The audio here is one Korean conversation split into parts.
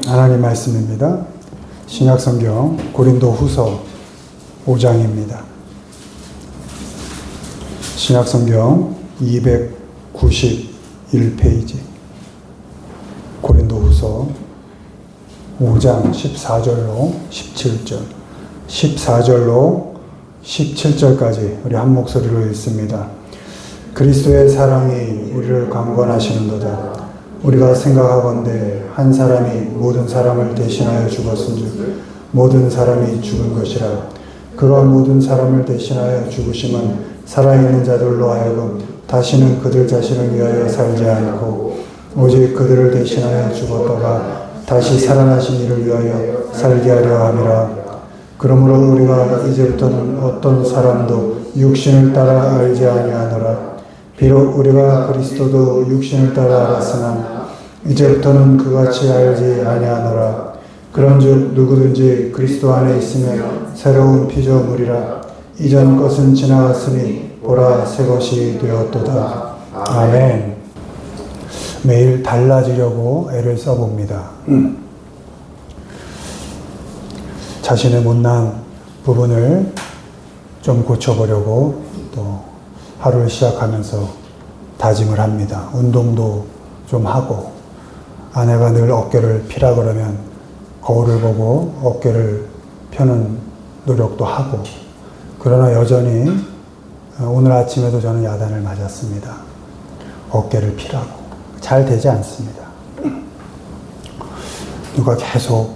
하나님 말씀입니다. 신약성경 고린도후서 5장입니다. 신약성경 291페이지 고린도후서 5장 14절로 17절 14절로 17절까지 우리 한 목소리로 읽습니다. 그리스도의 사랑이 우리를 강권하시는도다. 우리가 생각하건대 한 사람이 모든 사람을 대신하여 죽었은즉 모든 사람이 죽은 것이라. 그가 모든 사람을 대신하여 죽으심은 살아있는 자들로 하여금 다시는 그들 자신을 위하여 살지 않고 오직 그들을 대신하여 죽었다가 다시 살아나신 이를 위하여 살게 하려 함이라. 그러므로 우리가 이제부터는 어떤 사람도 육신을 따라 알지 아니하노라. 비록 우리가 그리스도도 육신을 따라 알았으나 이제부터는 그같이 알지 아니하노라. 그런즉 누구든지 그리스도 안에 있으면 새로운 피조물이라. 이전 것은 지나갔으니 보라 새 것이 되었도다. 아멘. 매일 달라지려고 애를 써봅니다. 자신의 못난 부분을 좀 고쳐보려고 또 하루를 시작하면서 다짐을 합니다. 운동도 좀 하고, 아내가 늘 어깨를 피라 그러면 거울을 보고 어깨를 펴는 노력도 하고, 그러나 여전히 오늘 아침에도 저는 야단을 맞았습니다. 어깨를 피라고. 잘 되지 않습니다. 누가 계속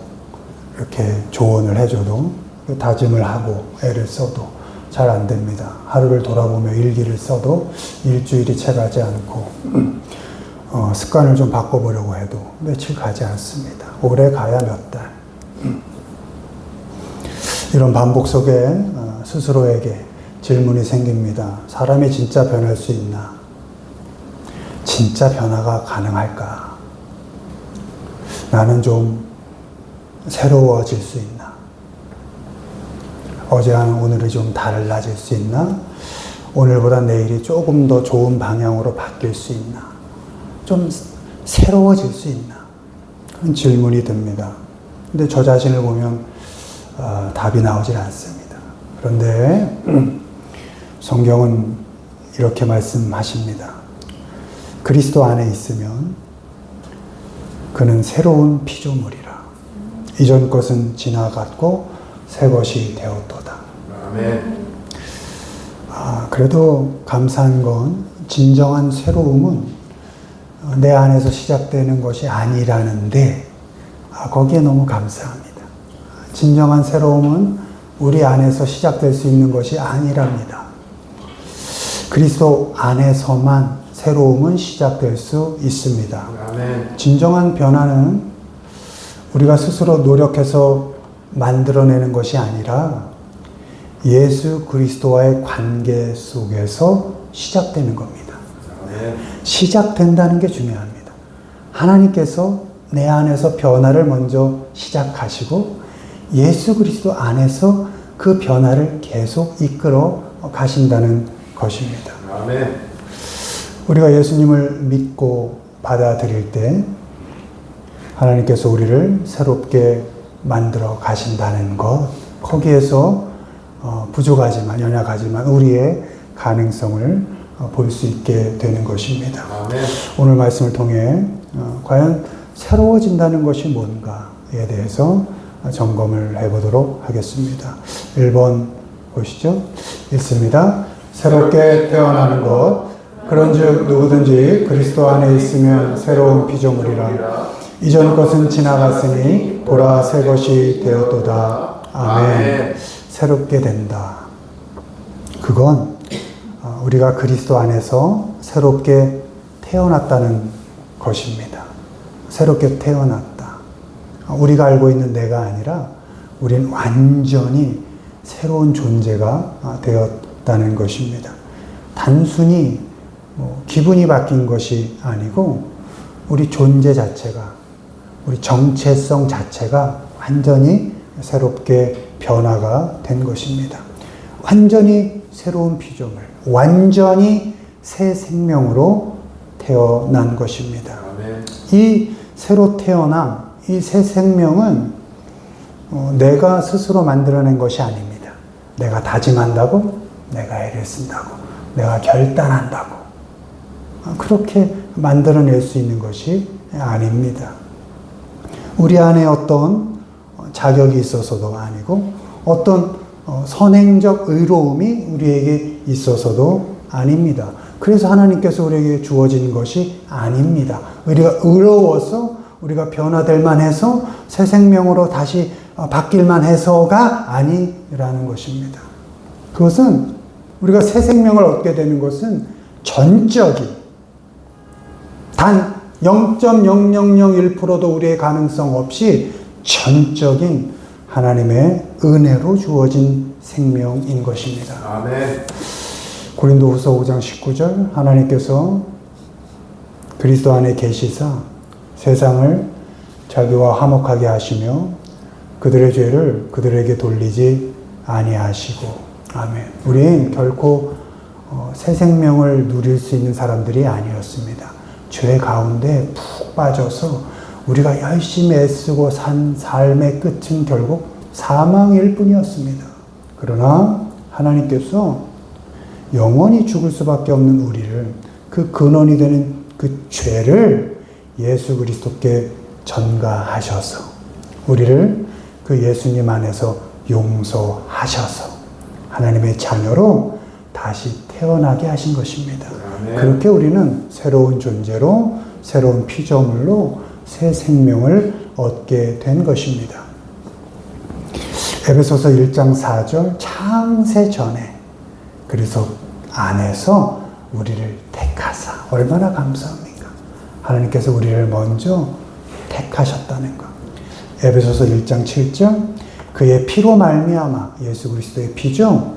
이렇게 조언을 해줘도, 다짐을 하고 애를 써도 잘 안 됩니다. 하루를 돌아보며 일기를 써도 일주일이 채 가지 않고, 습관을 좀 바꿔보려고 해도 며칠 가지 않습니다. 오래 가야 몇 달. 이런 반복 속에 스스로에게 질문이 생깁니다. 사람이 진짜 변할 수 있나? 진짜 변화가 가능할까? 나는 좀 새로워질 수 있나? 어제와는 오늘이 좀 달라질 수 있나? 오늘보다 내일이 조금 더 좋은 방향으로 바뀔 수 있나? 좀 새로워질 수 있나? 그런 질문이 듭니다. 근데 저 자신을 보면 답이 나오질 않습니다. 그런데 성경은 이렇게 말씀하십니다. 그리스도 안에 있으면 그는 새로운 피조물이라. 이전 것은 지나갔고 새 것이 되었도다. 아멘. 그래도 감사한 건 진정한 새로움은 내 안에서 시작되는 것이 아니라는데, 거기에 너무 감사합니다. 진정한 새로움은 우리 안에서 시작될 수 있는 것이 아니랍니다. 그리스도 안에서만 새로움은 시작될 수 있습니다. 아멘. 진정한 변화는 우리가 스스로 노력해서 만들어내는 것이 아니라 예수 그리스도와의 관계 속에서 시작되는 겁니다. 아멘. 시작된다는 게 중요합니다. 하나님께서 내 안에서 변화를 먼저 시작하시고 예수 그리스도 안에서 그 변화를 계속 이끌어 가신다는 것입니다. 아멘. 우리가 예수님을 믿고 받아들일 때 하나님께서 우리를 새롭게 만들어 가신다는 것, 거기에서 부족하지만 연약하지만 우리의 가능성을 볼 수 있게 되는 것입니다. 아멘. 오늘 말씀을 통해 과연 새로워진다는 것이 뭔가에 대해서 점검을 해보도록 하겠습니다. 1번 보시죠. 읽습니다. 새롭게 태어나는 것, 그런즉 누구든지 그리스도 안에 있으면 새로운 피조물이라. 이전 것은 지나갔으니 보라 새 것이 되었도다. 아멘. 새롭게 된다. 그건 우리가 그리스도 안에서 새롭게 태어났다는 것입니다. 새롭게 태어났다. 우리가 알고 있는 내가 아니라 우리는 완전히 새로운 존재가 되었다는 것입니다. 단순히 기분이 바뀐 것이 아니고 우리 존재 자체가, 우리 정체성 자체가 완전히 새롭게 변화가 된 것입니다. 완전히 새로운 피조물, 완전히 새 생명으로 태어난 것입니다. 아멘. 이 새로 태어남, 이 새 생명은 내가 스스로 만들어낸 것이 아닙니다. 내가 다짐한다고, 내가 애를 쓴다고, 내가 결단한다고 그렇게 만들어낼 수 있는 것이 아닙니다. 우리 안에 어떤 자격이 있어서도 아니고 어떤 선행적 의로움이 우리에게 있어서도 아닙니다. 그래서 하나님께서 우리에게 주어진 것이 아닙니다. 우리가 의로워서 우리가 변화될 만해서 새 생명으로 다시 바뀔 만해서가 아니라는 것입니다. 그것은 우리가 새 생명을 얻게 되는 것은 전적인 단 0.0001%도 우리의 가능성 없이 전적인 하나님의 은혜로 주어진 생명인 것입니다. 아멘. 고린도후서 5장 19절 하나님께서 그리스도 안에 계시사 세상을 자기와 화목하게 하시며 그들의 죄를 그들에게 돌리지 아니하시고 아멘. 우린 결코 새 생명을 누릴 수 있는 사람들이 아니었습니다. 죄 가운데 푹 빠져서 우리가 열심히 애쓰고 산 삶의 끝은 결국 사망일 뿐이었습니다. 그러나 하나님께서 영원히 죽을 수밖에 없는 우리를 그 근원이 되는 그 죄를 예수 그리스도께 전가하셔서 우리를 그 예수님 안에서 용서하셔서 하나님의 자녀로 다시 태어나게 하신 것입니다. 아멘. 그렇게 우리는 새로운 존재로 새로운 피조물로 새 생명을 얻게 된 것입니다. 에베소서 1장 4절 창세 전에 그래서 안에서 우리를 택하사 얼마나 감사합니까? 하나님께서 우리를 먼저 택하셨다는 것. 에베소서 1장 7절 그의 피로 말미암아 예수 그리스도의 피죠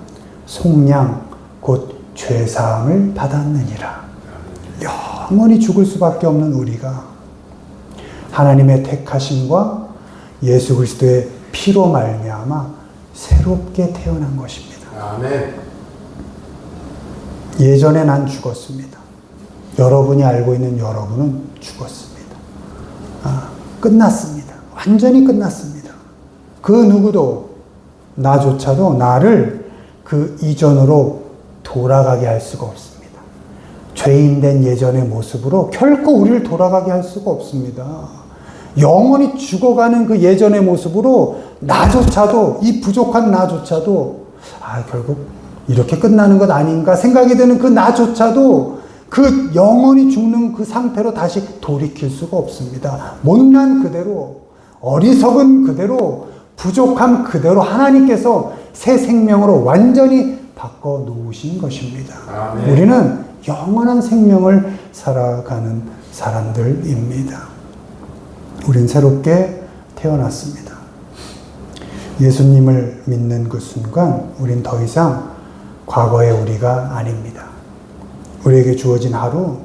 속량 곧 죄사함을 받았느니라. 영원히 죽을 수밖에 없는 우리가 하나님의 택하심과 예수 그리스도의 피로 말미암아 새롭게 태어난 것입니다. 아멘. 예전에 난 죽었습니다. 여러분이 알고 있는 여러분은 죽었습니다. 끝났습니다. 완전히 끝났습니다. 그 누구도 나조차도 나를 그 이전으로 돌아가게 할 수가 없습니다. 죄인된 예전의 모습으로 결코 우리를 돌아가게 할 수가 없습니다. 영원히 죽어가는 그 예전의 모습으로 나조차도 이 부족한 나조차도 결국 이렇게 끝나는 것 아닌가 생각이 드는 그 나조차도 그 영원히 죽는 그 상태로 다시 돌이킬 수가 없습니다. 못난 그대로 어리석은 그대로 부족함 그대로 하나님께서 새 생명으로 완전히 바꿔 놓으신 것입니다. 아멘. 우리는 영원한 생명을 살아가는 사람들입니다. 우린 새롭게 태어났습니다. 예수님을 믿는 그 순간 우린 더 이상 과거의 우리가 아닙니다. 우리에게 주어진 하루,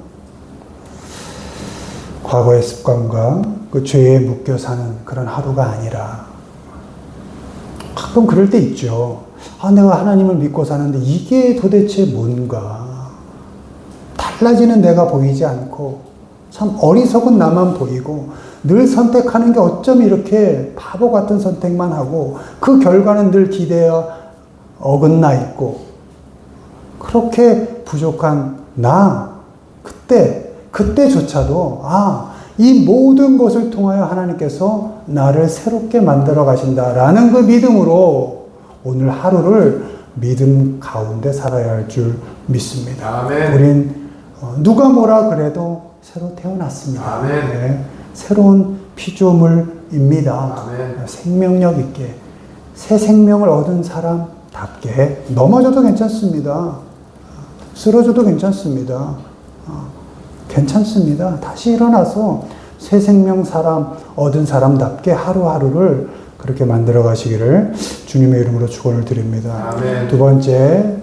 과거의 습관과 그 죄에 묶여 사는 그런 하루가 아니라 가끔 그럴 때 있죠. 내가 하나님을 믿고 사는데 이게 도대체 뭔가 달라지는 내가 보이지 않고 참 어리석은 나만 보이고 늘 선택하는 게 어쩜 이렇게 바보 같은 선택만 하고 그 결과는 늘 기대에 어긋나 있고 그렇게 부족한 나 그때조차도 이 모든 것을 통하여 하나님께서 나를 새롭게 만들어 가신다라는 그 믿음으로 오늘 하루를 믿음 가운데 살아야 할 줄 믿습니다. 아멘. 우린 누가 뭐라 그래도 새로 태어났습니다. 아멘. 네, 새로운 피조물입니다. 아멘. 생명력 있게 새 생명을 얻은 사람답게 넘어져도 괜찮습니다. 쓰러져도 괜찮습니다. 괜찮습니다. 다시 일어나서 새 생명 얻은 사람답게 하루하루를 그렇게 만들어 가시기를 주님의 이름으로 축원을 드립니다. 아멘. 두 번째,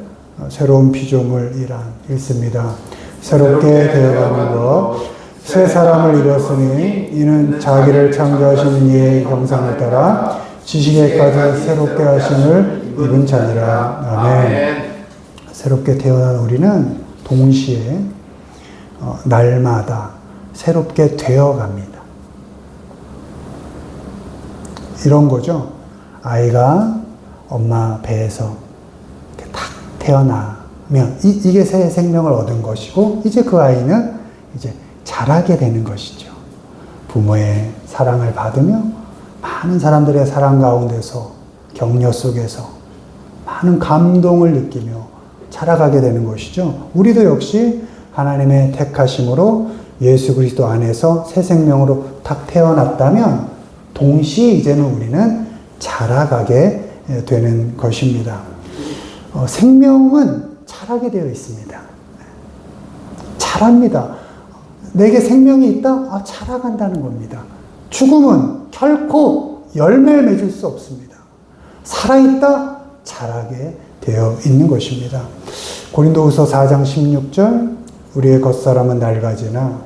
새로운 피조물이란 읽습니다. 새롭게 되어가는 것, 새 사람을 입었으니 이는 자기를 창조하시는 이의 형상을 따라 지식에까지 새롭게 하심을 입은 자니라. 아멘. 새롭게 태어난 우리는 동시에 날마다 새롭게 되어갑니다. 이런 거죠. 아이가 엄마 배에서 이렇게 탁 태어나면 이게 새 생명을 얻은 것이고 이제 그 아이는 이제 자라게 되는 것이죠. 부모의 사랑을 받으며 많은 사람들의 사랑 가운데서 격려 속에서 많은 감동을 느끼며 자라가게 되는 것이죠. 우리도 역시 하나님의 택하심으로 예수 그리스도 안에서 새 생명으로 탁 태어났다면 동시에 이제는 우리는 자라가게 되는 것입니다. 생명은 자라게 되어 있습니다. 자랍니다. 내게 생명이 있다? 자라간다는 겁니다. 죽음은 결코 열매를 맺을 수 없습니다. 살아있다? 자라게 되어 있는 것입니다. 고린도후서 4장 16절 우리의 겉사람은 낡아지나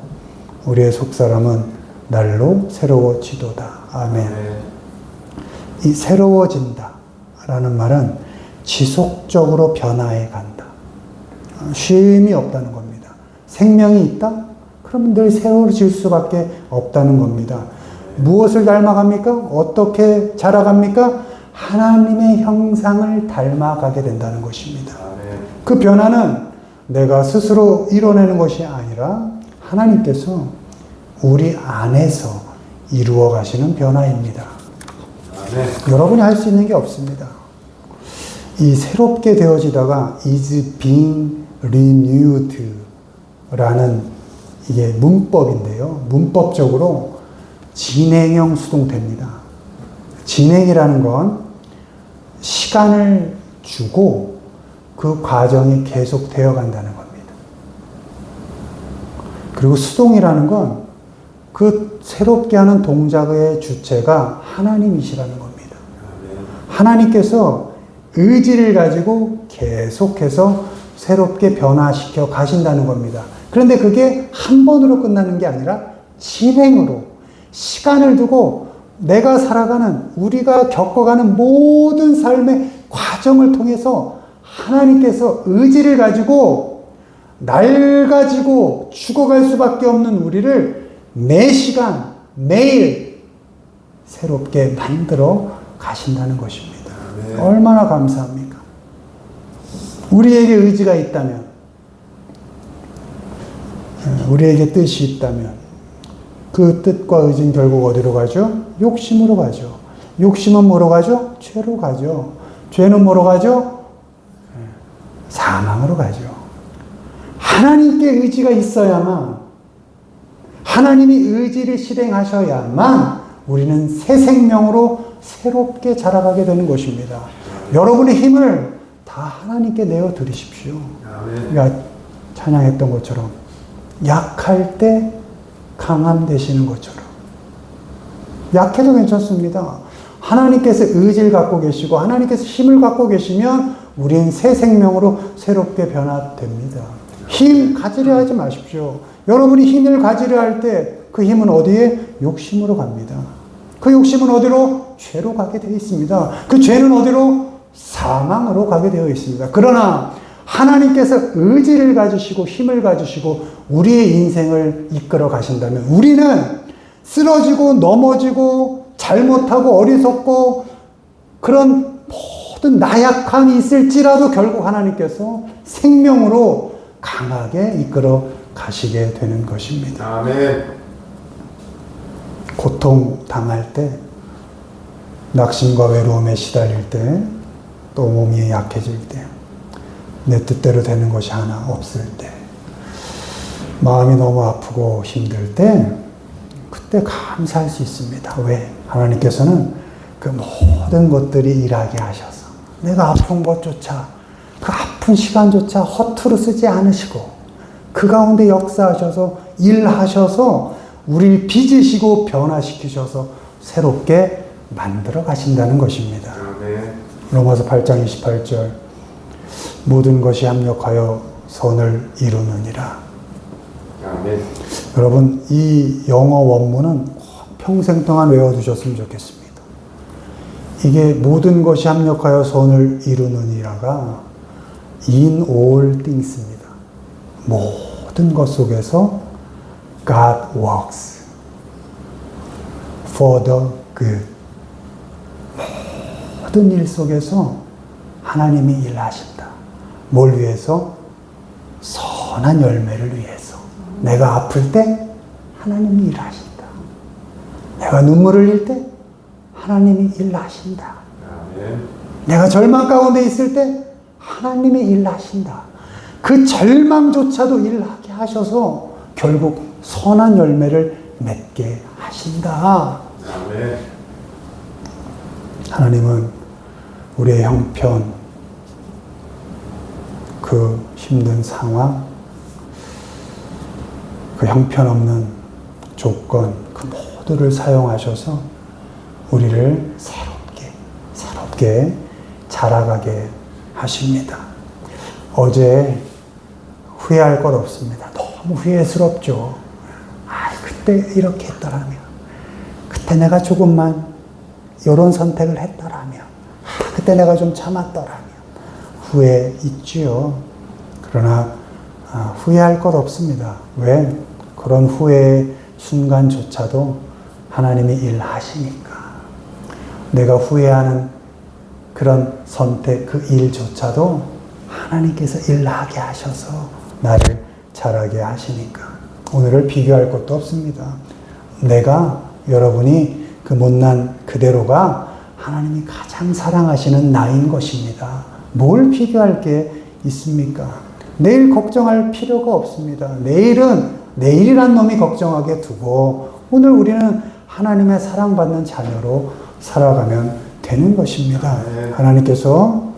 우리의 속사람은 날로 새로워지도다. 아멘. 이 새로워진다 라는 말은 지속적으로 변화해 간다. 쉼이 없다는 겁니다. 생명이 있다? 그럼 늘 새로워질 수밖에 없다는 겁니다. 무엇을 닮아갑니까? 어떻게 자라갑니까? 하나님의 형상을 닮아가게 된다는 것입니다. 그 변화는 내가 스스로 이뤄내는 것이 아니라 하나님께서 우리 안에서 이루어 가시는 변화입니다. 여러분이 할 수 있는 게 없습니다. 이 새롭게 되어지다가 is being renewed 라는 이게 문법인데요. 문법적으로 진행형 수동태입니다. 진행이라는 건 시간을 주고 그 과정이 계속 되어 간다는 겁니다. 그리고 수동이라는 건 그 새롭게 하는 동작의 주체가 하나님이시라는 겁니다. 하나님께서 의지를 가지고 계속해서 새롭게 변화시켜 가신다는 겁니다. 그런데 그게 한 번으로 끝나는 게 아니라 진행으로 시간을 두고 내가 살아가는 우리가 겪어가는 모든 삶의 과정을 통해서 하나님께서 의지를 가지고 낡아지고 죽어갈 수밖에 없는 우리를 매 시간 매일 새롭게 만들어 가신다는 것입니다. 네. 얼마나 감사합니까? 우리에게 의지가 있다면 우리에게 뜻이 있다면 그 뜻과 의지는 결국 어디로 가죠? 욕심으로 가죠. 욕심은 뭐로 가죠? 죄로 가죠. 죄는 뭐로 가죠? 사망으로 가죠. 하나님께 의지가 있어야만 하나님이 의지를 실행하셔야만 우리는 새 생명으로 새롭게 자라가게 되는 것입니다. 여러분의 힘을 다 하나님께 내어 드리십시오. 우리가 찬양했던 것처럼 약할 때 강함 되시는 것처럼 약해도 괜찮습니다. 하나님께서 의지를 갖고 계시고 하나님께서 힘을 갖고 계시면 우리는 새 생명으로 새롭게 변화됩니다. 힘 가지려 하지 마십시오. 여러분이 힘을 가지려 할 때 그 힘은 어디에? 욕심으로 갑니다. 그 욕심은 어디로? 죄로 가게 되어 있습니다. 그 죄는 어디로? 사망으로 가게 되어 있습니다. 그러나 하나님께서 의지를 가지시고 힘을 가지시고 우리의 인생을 이끌어 가신다면 우리는 쓰러지고 넘어지고 잘못하고 어리석고 그런 모든 나약함이 있을지라도 결국 하나님께서 생명으로 강하게 이끌어 가시게 되는 것입니다. 아멘. 고통 당할 때, 낙심과 외로움에 시달릴 때, 또 몸이 약해질 때, 내 뜻대로 되는 것이 하나 없을 때, 마음이 너무 아프고 힘들 때, 그때 감사할 수 있습니다. 왜? 하나님께서는 그 모든 것들이 일하게 하셔서 내가 아픈 것조차 그 아픈 시간조차 허투루 쓰지 않으시고 그 가운데 역사하셔서 일하셔서 우리를 빚으시고 변화시키셔서 새롭게 만들어 가신다는 것입니다. 아멘. 로마서 8장 28절 모든 것이 합력하여 선을 이루느니라. 아멘. 여러분 이 영어 원문은 평생 동안 외워두셨으면 좋겠습니다. 이게 모든 것이 합력하여 선을 이루느니라가 in all things입니다. 모든 것 속에서 God works for the good. 모든 일 속에서 하나님이 일하신다. 뭘 위해서? 선한 열매를 위해서. 내가 아플 때 하나님이 일하신다. 내가 눈물을 흘릴 때 하나님이 일하신다. 아멘. 내가 절망 가운데 있을 때 하나님이 일하신다. 그 절망조차도 일하게 하셔서 결국 선한 열매를 맺게 하신다. 아멘. 하나님은 우리의 형편, 그 힘든 상황, 그 형편없는 조건, 그 모두를 사용하셔서 우리를 새롭게 자라가게 하십니다. 어제 후회할 것 없습니다. 너무 후회스럽죠. 그때 이렇게 했더라면, 그때 내가 조금만 이런 선택을 했더라면, 그때 내가 좀 참았더라면, 후회 있지요. 그러나 후회할 것 없습니다. 왜? 그런 후회의 순간조차도 하나님이 일하시니까. 내가 후회하는 그런 선택, 그 일조차도 하나님께서 일하게 하셔서 나를 자라게 하시니까. 오늘을 비교할 것도 없습니다. 내가, 여러분이 그 못난 그대로가 하나님이 가장 사랑하시는 나인 것입니다. 뭘 비교할 게 있습니까? 내일 걱정할 필요가 없습니다. 내일은 내일이란 놈이 걱정하게 두고 오늘 우리는 하나님의 사랑받는 자녀로 살아가면 되는 것입니다. 하나님께서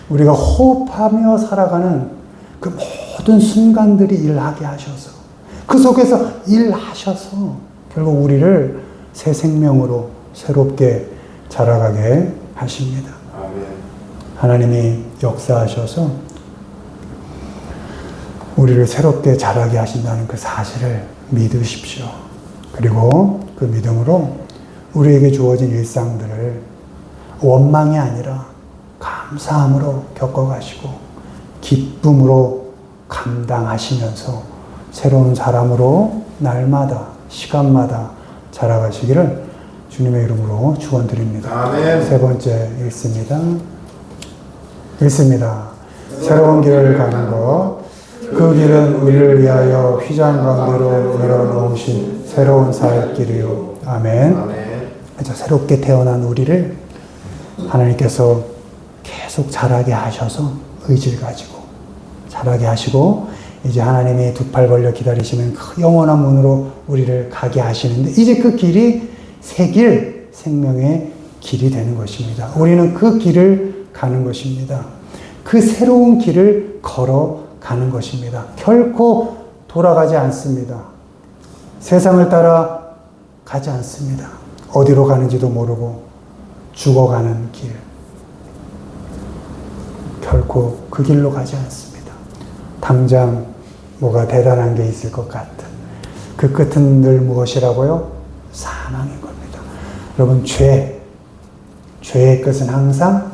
우리가 호흡하며 살아가는 그 모든 순간들이 일하게 하셔서, 그 속에서 일하셔서 결국 우리를 새 생명으로 새롭게 자라가게 하십니다. 하나님이 역사하셔서 우리를 새롭게 자라게 하신다는 그 사실을 믿으십시오. 그리고 그 믿음으로 우리에게 주어진 일상들을 원망이 아니라 감사함으로 겪어가시고 기쁨으로 감당하시면서 새로운 사람으로 날마다 시간마다 자라가시기를 주님의 이름으로 축원드립니다. 아멘. 세 번째 읽습니다. 새로운 길을 가는 것, 그 길은 우리를 위하여 휘장 가운데로 열어놓으신 새로운 살 길이요. 아멘. 아멘. 새롭게 태어난 우리를 하나님께서 계속 자라게 하셔서 의지를 가지고 자라게 하시고, 이제 하나님이 두 팔 벌려 기다리시는 그 영원한 문으로 우리를 가게 하시는데, 이제 그 길이 새 길, 생명의 길이 되는 것입니다. 우리는 그 길을 가는 것입니다. 그 새로운 길을 걸어가는 것입니다. 결코 돌아가지 않습니다. 세상을 따라 가지 않습니다. 어디로 가는지도 모르고 죽어가는 길. 결코 그 길로 가지 않습니다. 당장 뭐가 대단한 게 있을 것 같은 그 끝은 늘 무엇이라고요? 사망인 겁니다. 여러분, 죄의 끝은 항상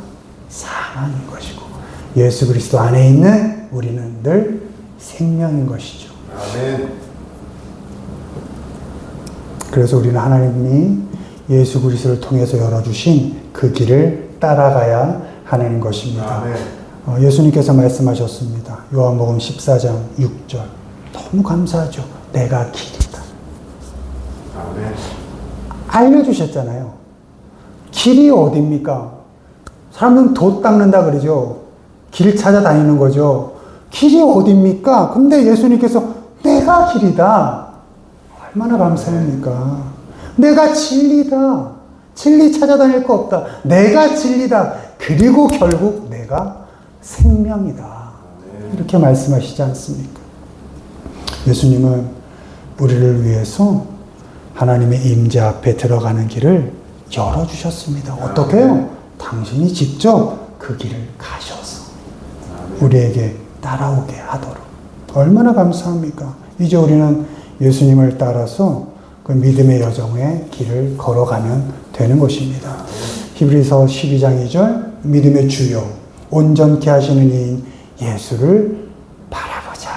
사망인 것이고, 예수 그리스도 안에 있는 우리는 늘 생명인 것이죠. 아멘. 그래서 우리는 하나님이 예수 그리스도를 통해서 열어주신 그 길을 따라가야 하는 것입니다. 아멘. 예수님께서 말씀하셨습니다. 요한복음 14장 6절. 너무 감사하죠. 내가 길이다. 아멘. 알려주셨잖아요. 길이 어딥니까? 사람들은 돛 닦는다 그러죠. 길 찾아다니는 거죠. 길이 어딥니까? 근데 예수님께서 내가 길이다. 얼마나 감사합니까? 내가 진리다. 진리 찾아다닐 거 없다. 내가 진리다. 그리고 결국 내가 생명이다. 이렇게 말씀하시지 않습니까? 예수님은 우리를 위해서 하나님의 임재 앞에 들어가는 길을 열어주셨습니다. 어떻게요? 당신이 직접 그 길을 가셔서 우리에게 따라오게 하도록. 얼마나 감사합니까? 이제 우리는 예수님을 따라서 그 믿음의 여정의 길을 걸어가면 되는 것입니다. 히브리서 12장 2절, 믿음의 주요 온전케 하시는 이인 예수를 바라보자.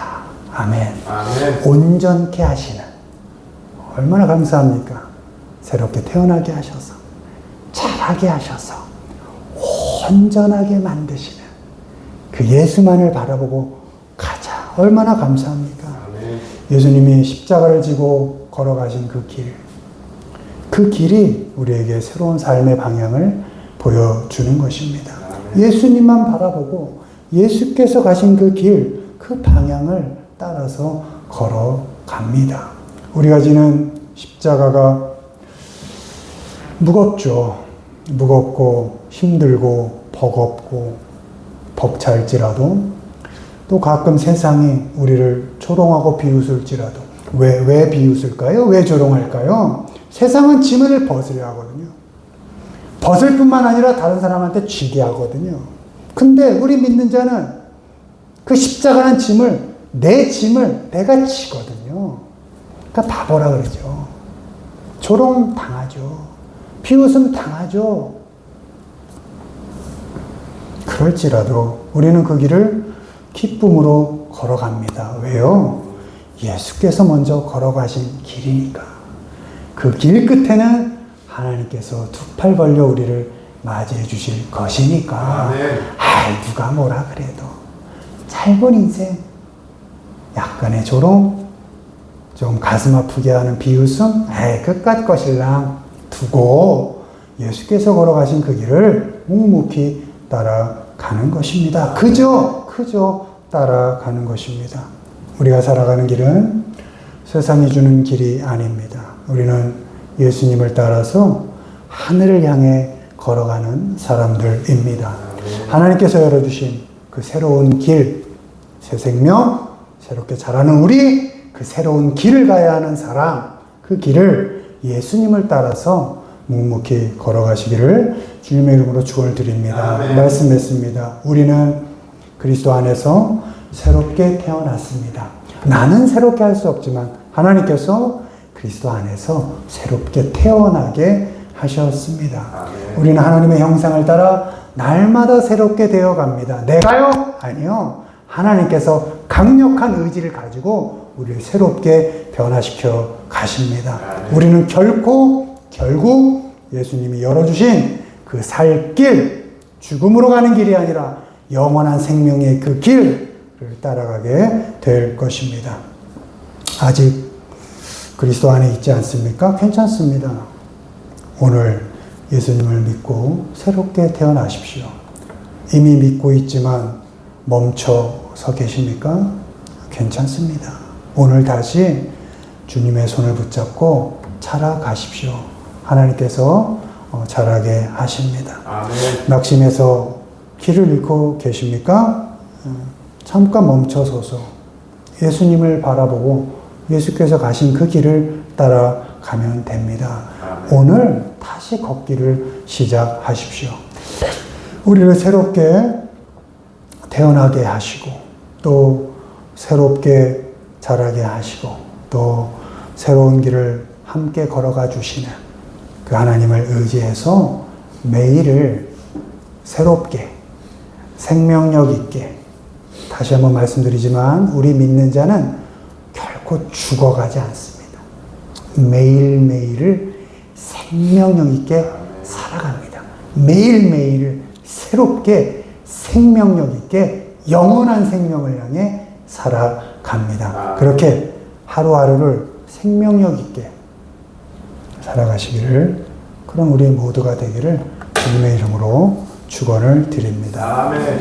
아멘. 아멘. 온전케 하시는, 얼마나 감사합니까? 새롭게 태어나게 하셔서, 자라게 하셔서, 선전하게 만드시는 그 예수만을 바라보고 가자. 얼마나 감사합니까? 아멘. 예수님이 십자가를 지고 걸어가신 그 길, 그 길이 우리에게 새로운 삶의 방향을 보여주는 것입니다. 예수님만 바라보고 예수께서 가신 그 길, 그 방향을 따라서 걸어갑니다. 우리가 지는 십자가가 무겁죠. 무겁고 힘들고 버겁고 벅찰지라도 또 가끔 세상이 우리를 조롱하고 비웃을지라도 왜 비웃을까요? 왜 조롱할까요? 세상은 짐을 벗으려 하거든요. 벗을 뿐만 아니라 다른 사람한테 쥐게 하거든요. 근데 우리 믿는 자는 그 십자가라는 짐을, 내 짐을 내가 지거든요. 그러니까 바보라 그러죠. 조롱 당하죠. 비웃음 당하죠. 그럴지라도 우리는 그 길을 기쁨으로 걸어갑니다. 왜요? 예수께서 먼저 걸어가신 길이니까. 그 길 끝에는 하나님께서 두 팔 벌려 우리를 맞이해 주실 것이니까. 누가 뭐라 그래도 짧은 인생, 약간의 조롱, 좀 가슴 아프게 하는 비웃음, 그깟 것일랑 두고 예수께서 걸어가신 그 길을 묵묵히 따라가는 것입니다. 그저 따라가는 것입니다. 우리가 살아가는 길은 세상이 주는 길이 아닙니다. 우리는 예수님을 따라서 하늘을 향해 걸어가는 사람들입니다. 하나님께서 열어주신 그 새로운 길, 새 생명, 새롭게 자라는 우리, 그 새로운 길을 가야 하는 사람, 그 길을 예수님을 따라서 묵묵히 걸어가시기를 주님의 이름으로 축원을 드립니다. 말씀했습니다. 우리는 그리스도 안에서 새롭게 태어났습니다. 나는 새롭게 할 수 없지만 하나님께서 그리스도 안에서 새롭게 태어나게 하셨습니다. 우리는 하나님의 형상을 따라 날마다 새롭게 되어 갑니다. 내가요? 아니요. 하나님께서 강력한 의지를 가지고 우리를 새롭게 변화시켜 가십니다. 우리는 결국 예수님이 열어주신 그 살 길, 죽음으로 가는 길이 아니라 영원한 생명의 그 길을 따라가게 될 것입니다. 아직 그리스도 안에 있지 않습니까? 괜찮습니다. 오늘 예수님을 믿고 새롭게 태어나십시오. 이미 믿고 있지만 멈춰서 계십니까? 괜찮습니다. 오늘 다시 주님의 손을 붙잡고 자라가십시오. 하나님께서 자라게 하십니다. 낙심해서 길을 잃고 계십니까? 잠깐 멈춰서서 예수님을 바라보고 예수께서 가신 그 길을 따라가면 됩니다. 오늘 다시 걷기를 시작하십시오. 우리를 새롭게 태어나게 하시고 또 새롭게 자라게 하시고 또 새로운 길을 함께 걸어가 주시는 그 하나님을 의지해서 매일을 새롭게 생명력 있게, 다시 한번 말씀드리지만 우리 믿는 자는 결코 죽어가지 않습니다. 매일매일을 생명력 있게 살아갑니다. 매일매일을 새롭게 생명력 있게 영원한 생명을 향해 살아갑니다. 그렇게 하루하루를 생명력 있게 살아가시기를, 그런 우리 모두가 되기를 주님의 이름으로 축원을 드립니다. 아멘.